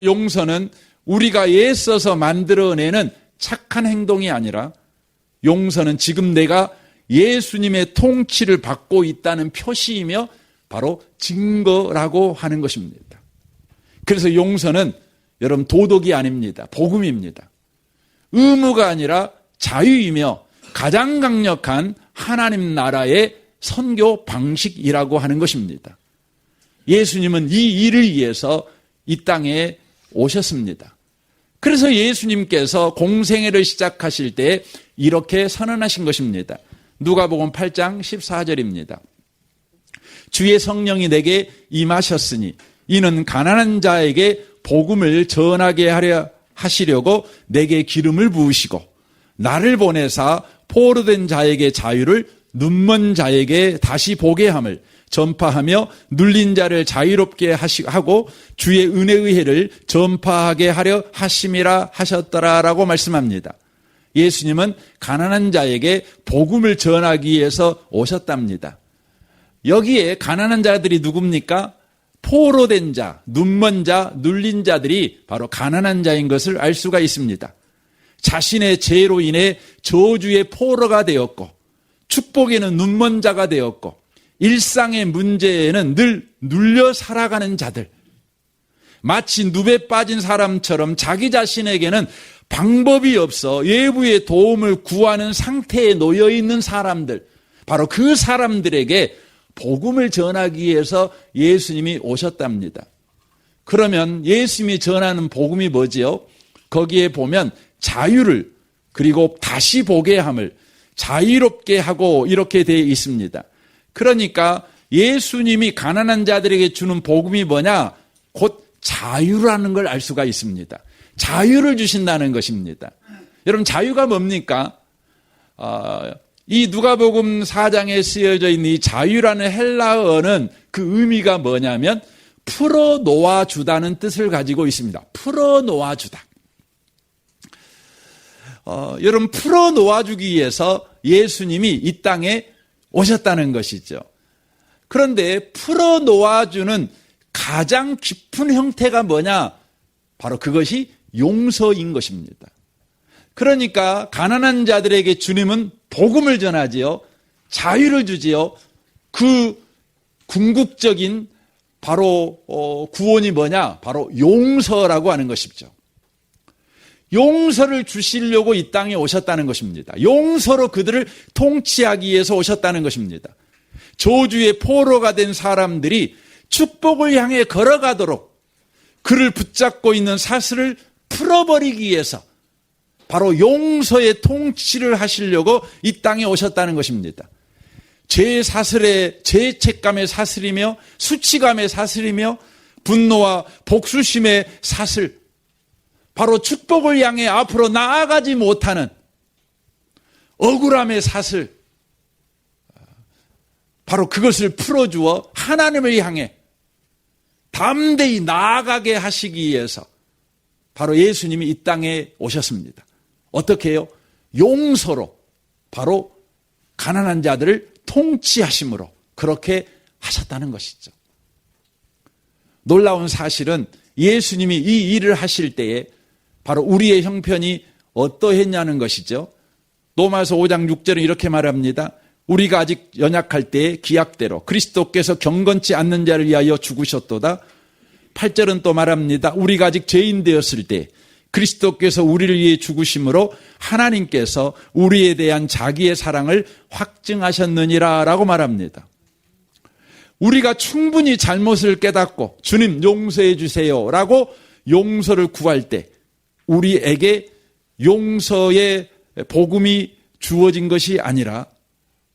용서는 우리가 애써서 만들어내는 착한 행동이 아니라 용서는 지금 내가 예수님의 통치를 받고 있다는 표시이며 바로 증거라고 하는 것입니다. 그래서 용서는 여러분 도덕이 아닙니다. 복음입니다. 의무가 아니라 자유이며 가장 강력한 하나님 나라의 선교 방식이라고 하는 것입니다. 예수님은 이 일을 위해서 이 땅에 오셨습니다. 그래서 예수님께서 공생애를 시작하실 때 이렇게 선언하신 것입니다. 누가복음 8장 14절입니다. 주의 성령이 내게 임하셨으니 이는 가난한 자에게 복음을 전하게 하려 하시려고 내게 기름을 부으시고 나를 보내사 포로된 자에게 자유를 눈먼 자에게 다시 보게 함을 전파하며 눌린 자를 자유롭게 하고 주의 은혜의 해를 전파하게 하려 하심이라 하셨더라라고 말씀합니다. 예수님은 가난한 자에게 복음을 전하기 위해서 오셨답니다. 여기에 가난한 자들이 누굽니까? 포로된 자, 눈먼 자, 눌린 자들이 바로 가난한 자인 것을 알 수가 있습니다. 자신의 죄로 인해 저주의 포로가 되었고 축복에는 눈먼 자가 되었고 일상의 문제에는 늘 눌려 살아가는 자들, 마치 늪에 빠진 사람처럼 자기 자신에게는 방법이 없어 외부의 도움을 구하는 상태에 놓여 있는 사람들, 바로 그 사람들에게 복음을 전하기 위해서 예수님이 오셨답니다. 그러면 예수님이 전하는 복음이 뭐지요? 거기에 보면 자유를 그리고 다시 보게 함을 자유롭게 하고 이렇게 되어 있습니다. 그러니까 예수님이 가난한 자들에게 주는 복음이 뭐냐? 곧 자유라는 걸 알 수가 있습니다. 자유를 주신다는 것입니다. 여러분 자유가 뭡니까? 이 누가복음 4장에 쓰여져 있는 이 자유라는 헬라어는 그 의미가 뭐냐면 풀어놓아 주다는 뜻을 가지고 있습니다. 풀어놓아 주다. 여러분 풀어놓아 주기 위해서 예수님이 이 땅에 오셨다는 것이죠. 그런데 풀어놓아 주는 가장 깊은 형태가 뭐냐? 바로 그것이 용서인 것입니다. 그러니까 가난한 자들에게 주님은 복음을 전하지요. 자유를 주지요. 그 궁극적인 바로 구원이 뭐냐? 바로 용서라고 하는 것이죠. 용서를 주시려고 이 땅에 오셨다는 것입니다. 용서로 그들을 통치하기 위해서 오셨다는 것입니다. 저주의 포로가 된 사람들이 축복을 향해 걸어가도록 그를 붙잡고 있는 사슬을 풀어버리기 위해서 바로 용서의 통치를 하시려고 이 땅에 오셨다는 것입니다. 죄의 사슬에 죄책감의 사슬이며 수치감의 사슬이며 분노와 복수심의 사슬, 바로 축복을 향해 앞으로 나아가지 못하는 억울함의 사슬, 바로 그것을 풀어주어 하나님을 향해 담대히 나아가게 하시기 위해서 바로 예수님이 이 땅에 오셨습니다. 어떻게 해요? 용서로, 바로 가난한 자들을 통치하심으로 그렇게 하셨다는 것이죠. 놀라운 사실은 예수님이 이 일을 하실 때에 바로 우리의 형편이 어떠했냐는 것이죠. 로마서 5장 6절은 이렇게 말합니다. 우리가 아직 연약할 때에 기약대로 그리스도께서 경건치 않는 자를 위하여 죽으셨도다. 8절은 또 말합니다. 우리가 아직 죄인 되었을 때 그리스도께서 우리를 위해 죽으심으로 하나님께서 우리에 대한 자기의 사랑을 확증하셨느니라 라고 말합니다. 우리가 충분히 잘못을 깨닫고 주님 용서해 주세요 라고 용서를 구할 때 우리에게 용서의 복음이 주어진 것이 아니라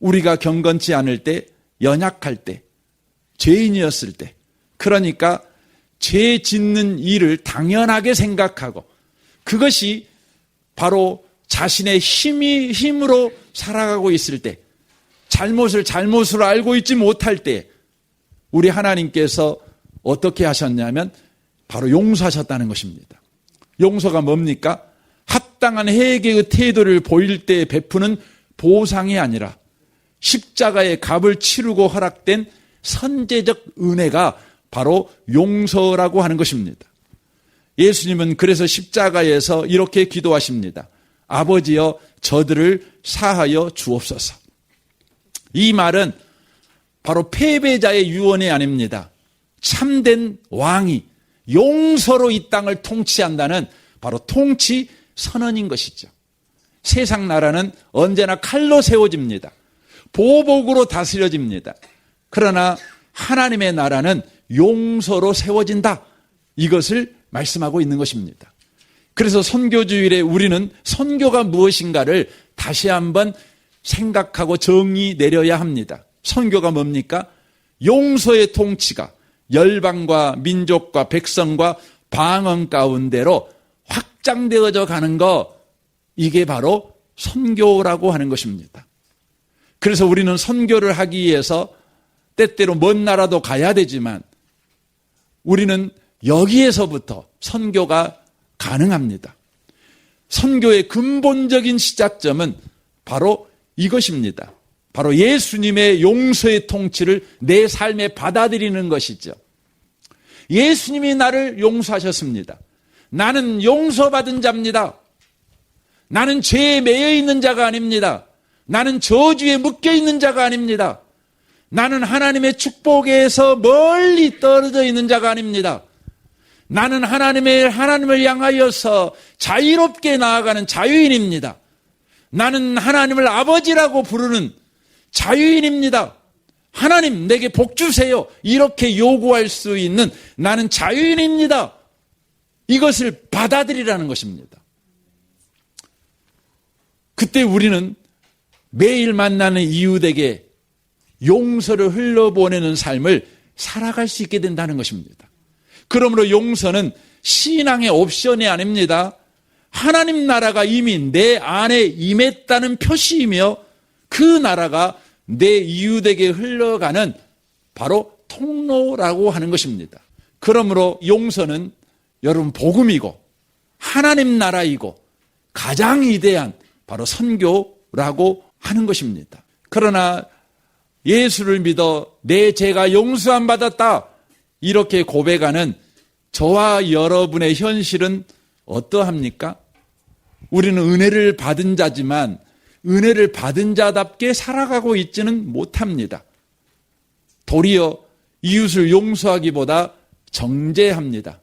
우리가 경건치 않을 때, 연약할 때, 죄인이었을 때, 그러니까 죄 짓는 일을 당연하게 생각하고 그것이 바로 자신의 힘으로 살아가고 있을 때, 잘못으로 알고 있지 못할 때 우리 하나님께서 어떻게 하셨냐면 바로 용서하셨다는 것입니다. 용서가 뭡니까? 합당한 회개의 태도를 보일 때 베푸는 보상이 아니라 십자가의 값을 치르고 허락된 선제적 은혜가 바로 용서라고 하는 것입니다. 예수님은 그래서 십자가에서 이렇게 기도하십니다. 아버지여 저들을 사하여 주옵소서. 이 말은 바로 패배자의 유언이 아닙니다. 참된 왕이 용서로 이 땅을 통치한다는 바로 통치 선언인 것이죠. 세상 나라는 언제나 칼로 세워집니다. 보복으로 다스려집니다. 그러나 하나님의 나라는 용서로 세워진다. 이것을 말씀하고 있는 것입니다. 그래서 선교주일에 우리는 선교가 무엇인가를 다시 한번 생각하고 정의 내려야 합니다. 선교가 뭡니까? 용서의 통치가 열방과 민족과 백성과 방언 가운데로 확장되어져 가는 것, 이게 바로 선교라고 하는 것입니다. 그래서 우리는 선교를 하기 위해서 때때로 먼 나라도 가야 되지만 우리는 여기에서부터 선교가 가능합니다. 선교의 근본적인 시작점은 바로 이것입니다. 바로 예수님의 용서의 통치를 내 삶에 받아들이는 것이죠. 예수님이 나를 용서하셨습니다. 나는 용서받은 자입니다. 나는 죄에 매여 있는 자가 아닙니다. 나는 저주에 묶여 있는 자가 아닙니다. 나는 하나님의 축복에서 멀리 떨어져 있는 자가 아닙니다. 나는 하나님을 향하여서 자유롭게 나아가는 자유인입니다. 나는 하나님을 아버지라고 부르는 자유인입니다. 하나님 내게 복 주세요. 이렇게 요구할 수 있는 나는 자유인입니다. 이것을 받아들이라는 것입니다. 그때 우리는 매일 만나는 이웃에게 용서를 흘려보내는 삶을 살아갈 수 있게 된다는 것입니다. 그러므로 용서는 신앙의 옵션이 아닙니다. 하나님 나라가 이미 내 안에 임했다는 표시이며 그 나라가 내 이웃에게 흘러가는 바로 통로라고 하는 것입니다. 그러므로 용서는 여러분 복음이고 하나님 나라이고 가장 위대한 바로 선교라고 하는 것입니다. 그러나 예수를 믿어 내 죄가 용서함 받았다 이렇게 고백하는 저와 여러분의 현실은 어떠합니까? 우리는 은혜를 받은 자지만 은혜를 받은 자답게 살아가고 있지는 못합니다. 도리어 이웃을 용서하기보다 정죄합니다.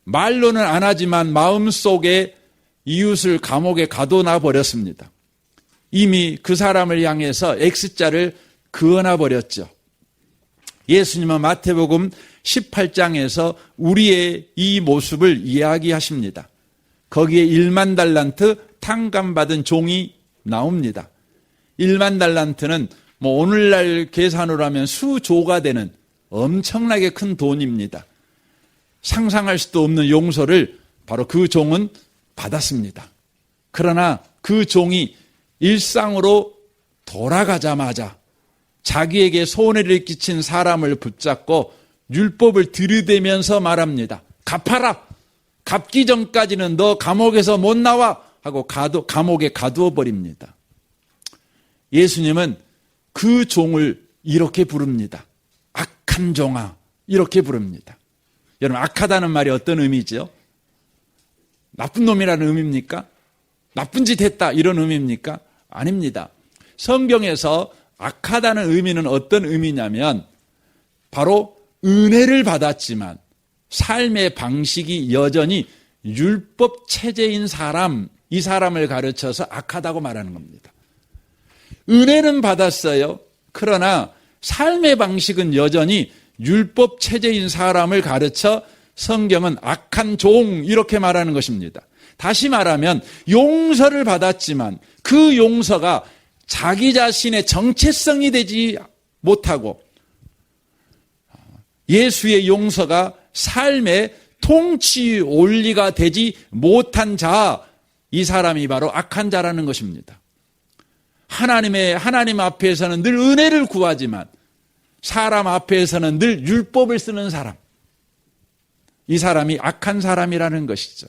말로는 안 하지만 마음속에 이웃을 감옥에 가둬놔 버렸습니다. 이미 그 사람을 향해서 X자를 그어놔 버렸죠. 예수님은 마태복음 18장에서 우리의 이 모습을 이야기하십니다. 거기에 1만 달란트 탕감받은 종이 나옵니다. 1만 달란트는 오늘날 계산으로 하면 수조가 되는 엄청나게 큰 돈입니다. 상상할 수도 없는 용서를 바로 그 종은 받았습니다. 그러나 그 종이 일상으로 돌아가자마자 자기에게 손해를 끼친 사람을 붙잡고 율법을 들이대면서 말합니다. 갚아라. 갚기 전까지는 너 감옥에서 못 나와 하고 감옥에 가두어 버립니다. 예수님은 그 종을 이렇게 부릅니다. 악한 종아 이렇게 부릅니다. 여러분 악하다는 말이 어떤 의미죠? 나쁜 놈이라는 의미입니까? 나쁜 짓 했다 이런 의미입니까? 아닙니다. 성경에서 악하다는 의미는 어떤 의미냐면 바로 은혜를 받았지만 삶의 방식이 여전히 율법 체제인 사람, 이 사람을 가르쳐서 악하다고 말하는 겁니다. 은혜는 받았어요. 그러나 삶의 방식은 여전히 율법 체제인 사람을 가르쳐 성경은 악한 종 이렇게 말하는 것입니다. 다시 말하면 용서를 받았지만 그 용서가 자기 자신의 정체성이 되지 못하고 예수의 용서가 삶의 통치 원리가 되지 못한 자, 이 사람이 바로 악한 자라는 것입니다. 하나님 앞에서는 늘 은혜를 구하지만 사람 앞에서는 늘 율법을 쓰는 사람, 이 사람이 악한 사람이라는 것이죠.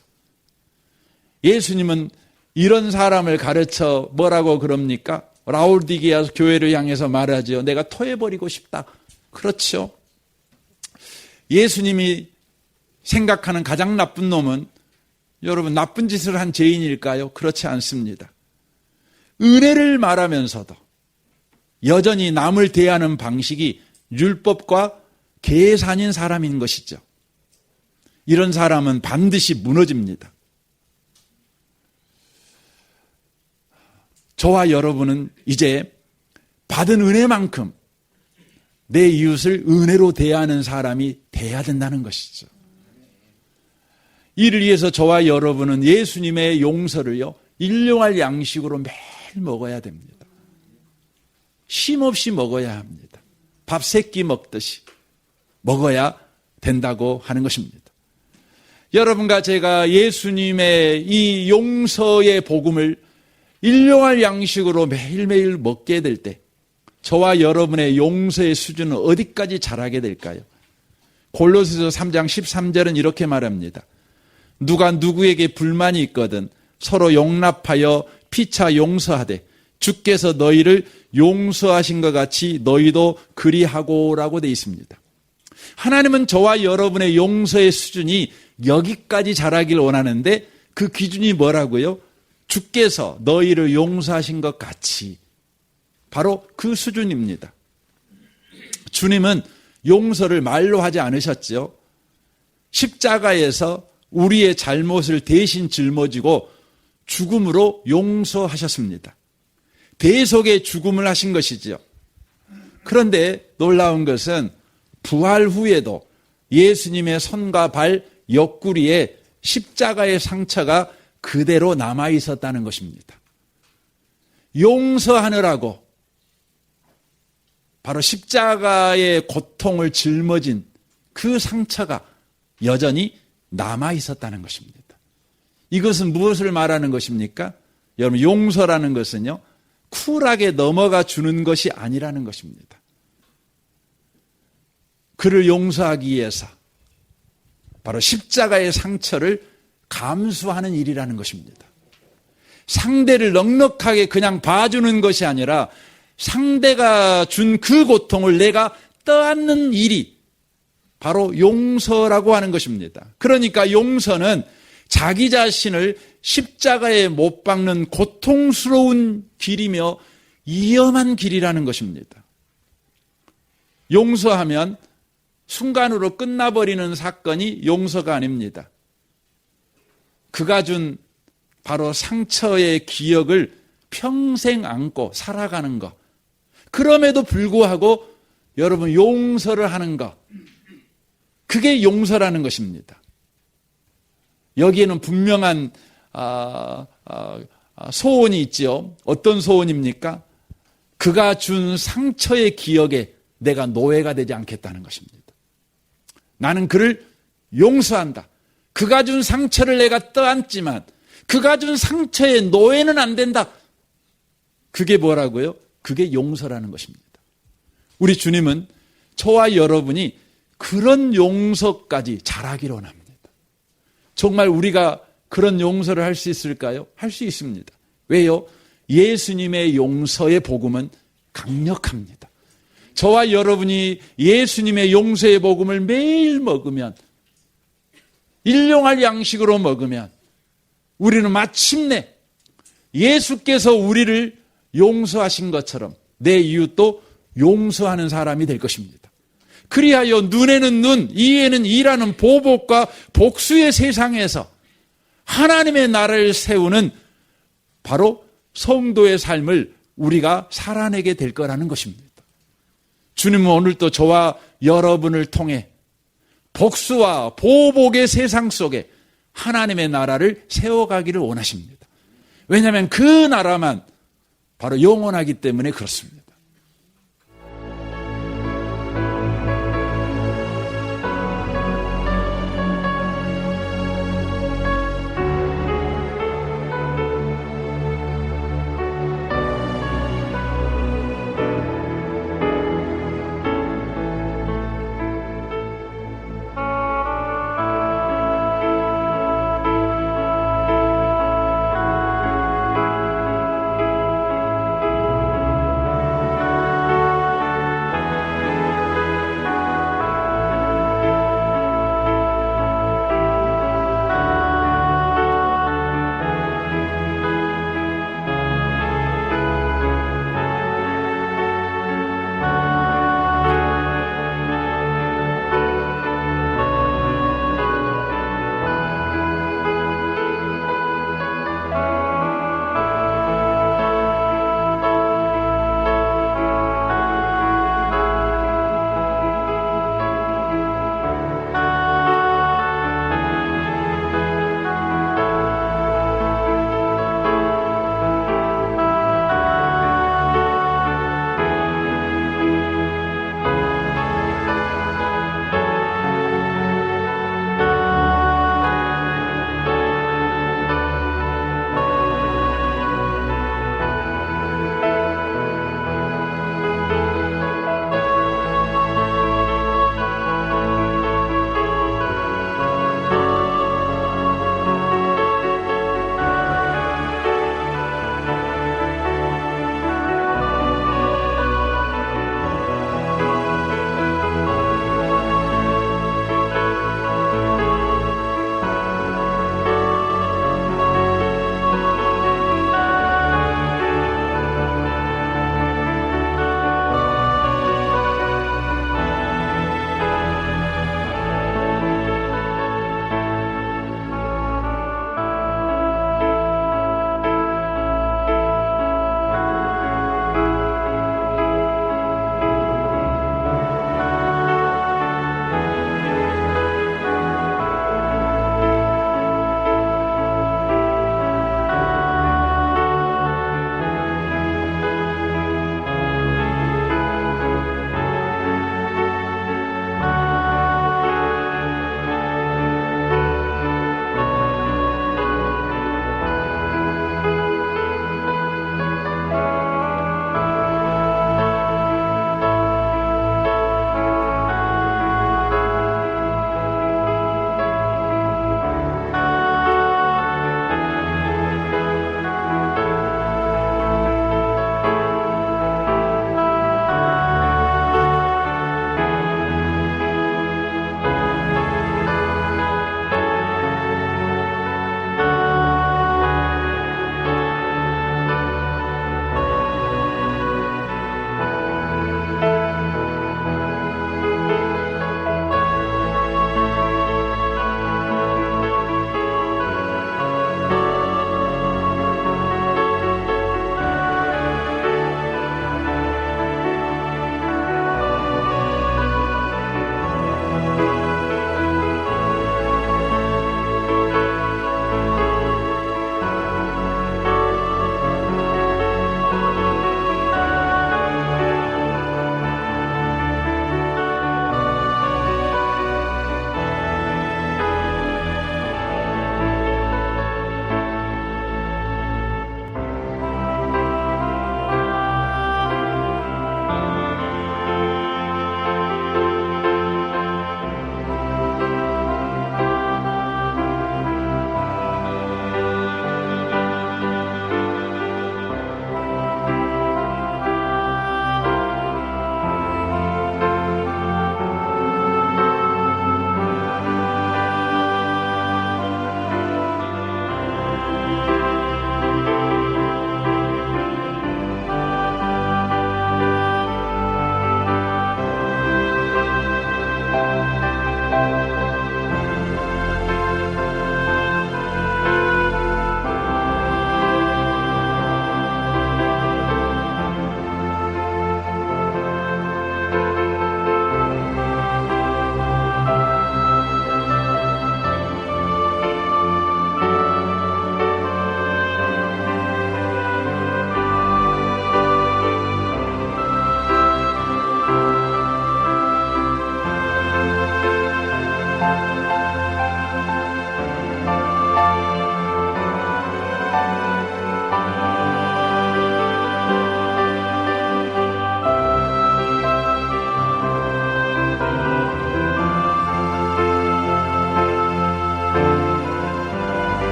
예수님은 이런 사람을 가르쳐 뭐라고 그럽니까? 라오디게아 교회를 향해서 말하죠. 내가 토해버리고 싶다. 그렇죠. 예수님이 생각하는 가장 나쁜 놈은 여러분 나쁜 짓을 한 죄인일까요? 그렇지 않습니다. 은혜를 말하면서도 여전히 남을 대하는 방식이 율법과 계산인 사람인 것이죠. 이런 사람은 반드시 무너집니다. 저와 여러분은 이제 받은 은혜만큼 내 이웃을 은혜로 대하는 사람이 돼야 된다는 것이죠. 이를 위해서 저와 여러분은 예수님의 용서를요, 일용할 양식으로 매일 먹어야 됩니다. 쉼없이 먹어야 합니다. 밥 3끼 먹듯이 먹어야 된다고 하는 것입니다. 여러분과 제가 예수님의 이 용서의 복음을 일용할 양식으로 매일매일 먹게 될 때 저와 여러분의 용서의 수준은 어디까지 자라게 될까요? 골로새서 3장 13절은 이렇게 말합니다. 누가 누구에게 불만이 있거든 서로 용납하여 피차 용서하되 주께서 너희를 용서하신 것 같이 너희도 그리하고라고 되어 있습니다. 하나님은 저와 여러분의 용서의 수준이 여기까지 자라길 원하는데 그 기준이 뭐라고요? 주께서 너희를 용서하신 것 같이, 바로 그 수준입니다. 주님은 용서를 말로 하지 않으셨죠. 십자가에서 우리의 잘못을 대신 짊어지고 죽음으로 용서하셨습니다. 대속의 죽음을 하신 것이지요. 그런데 놀라운 것은 부활 후에도 예수님의 손과 발 옆구리에 십자가의 상처가 그대로 남아 있었다는 것입니다. 용서하느라고 바로 십자가의 고통을 짊어진 그 상처가 여전히 남아 있었다는 것입니다. 이것은 무엇을 말하는 것입니까? 여러분, 용서라는 것은요, 쿨하게 넘어가 주는 것이 아니라는 것입니다. 그를 용서하기 위해서 바로 십자가의 상처를 감수하는 일이라는 것입니다. 상대를 넉넉하게 그냥 봐주는 것이 아니라 상대가 준 그 고통을 내가 떠안는 일이 바로 용서라고 하는 것입니다. 그러니까 용서는 자기 자신을 십자가에 못 박는 고통스러운 길이며 위험한 길이라는 것입니다. 용서하면 순간으로 끝나버리는 사건이 용서가 아닙니다. 그가 준 바로 상처의 기억을 평생 안고 살아가는 것. 그럼에도 불구하고 여러분 용서를 하는 것. 그게 용서라는 것입니다. 여기에는 분명한 소원이 있지요. 어떤 소원입니까? 그가 준 상처의 기억에 내가 노예가 되지 않겠다는 것입니다. 나는 그를 용서한다. 그가 준 상처를 내가 떠안지만 그가 준 상처의 노예는 안 된다. 그게 뭐라고요? 그게 용서라는 것입니다. 우리 주님은 저와 여러분이 그런 용서까지 잘하기를 원합니다. 정말 우리가 그런 용서를 할 수 있을까요? 할 수 있습니다. 왜요? 예수님의 용서의 복음은 강력합니다. 저와 여러분이 예수님의 용서의 복음을 매일 먹으면, 일용할 양식으로 먹으면 우리는 마침내 예수께서 우리를 용서하신 것처럼 내 이웃도 용서하는 사람이 될 것입니다. 그리하여 눈에는 눈, 이에는 이라는 보복과 복수의 세상에서 하나님의 나라를 세우는 바로 성도의 삶을 우리가 살아내게 될 거라는 것입니다. 주님은 오늘도 저와 여러분을 통해 복수와 보복의 세상 속에 하나님의 나라를 세워가기를 원하십니다. 왜냐하면 그 나라만 바로 영원하기 때문에 그렇습니다.